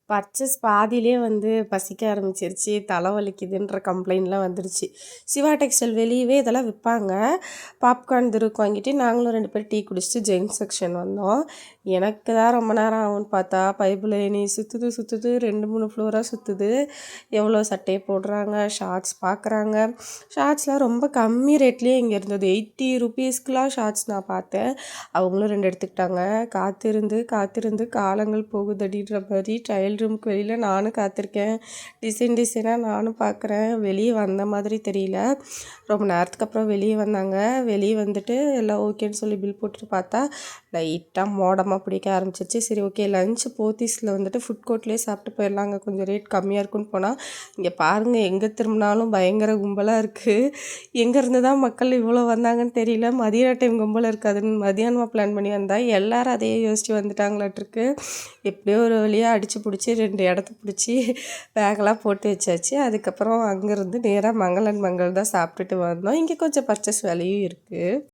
Purchase பாதியிலே பசிக்க ஆரம்பிச்சிருச்சு, தலை வலிக்குதுன்ற கம்ப்ளைண்ட்லாம் வந்துருச்சு. சிவா டெக்ஸ்டைல் வெளியவே இதெல்லாம் விற்பாங்க. பாப்கார்ன் துருக்கு வாங்கிட்டு நாங்களும் 2 பேரும் டீ குடிச்சிட்டு ஜென்ஸ் செக்ஷன் வந்தோம். எனக்கு தான் ரொம்ப நேரம் ஆகும்னு பார்த்தா, பைப்புல என்னை சுற்றுது சுற்றுது 2, 3 ஃப்ளோராக சுற்றுது. எவ்வளோ சட்டையை போடுறாங்க, ஷார்ட்ஸ் பார்க்குறாங்க. ஷார்ட்ஸ்லாம் ரொம்ப கம்மி ரேட்லேயே இங்கே இருந்தது. 80 ருபீஸ்க்குலாம் ஷார்ட்ஸ் நான் பார்த்தேன். அவங்களும் 2 எடுத்துக்கிட்டாங்க. காத்திருந்து காத்திருந்து காலங்கள் போகுதடின்ற மாதிரி ட்ரையல் ரூமுக்கு வெளியில் நானும் காத்திருக்கேன். டிசைனாக நானும் பார்க்குறேன். வெளியே வந்த மாதிரி தெரியல. ரொம்ப நேரத்துக்கு அப்புறம் வெளியே வந்தாங்க. வெளியே வந்துட்டு எல்லாம் ஓகேன்னு சொல்லி பில் போட்டுட்டு பார்த்தா லைட்டாக மோடமாக பிடிக்க ஆரம்பிச்சிருச்சு. சரி ஓகே, லஞ்சு போத்தீஸில் ஃபுட் கோர்ட்லேயே சாப்பிட்டு போயிடலாங்க, கொஞ்சம் ரேட் கம்மியாக இருக்குன்னு போனால் இங்கே பாருங்கள், எங்கே திரும்பினாலும் பயங்கர கும்பலாக இருக்குது. எங்கேருந்து தான் மக்கள் இவ்வளோ வந்தாங்கன்னு தெரியல. மதியான டைம் கும்பல் இருக்காதுன்னு மதியானமாக பிளான் பண்ணி வந்தால் எல்லோரும் அதையே யோசித்து வந்துட்டாங்களாட்டிருக்கு. எப்படியோ ஒரு வழியாக அடித்து பிடிச்சி 2 இடத்த பிடிச்சி பேக்கெல்லாம் போட்டு வச்சாச்சு. அதுக்கப்புறம் அங்கேருந்து நேராக மங்களன் மங்கள் தான் சாப்பிட்டுட்டு வந்தோம். இங்கே கொஞ்சம் பர்ச்சேஸ் வேலையும் இருக்குது.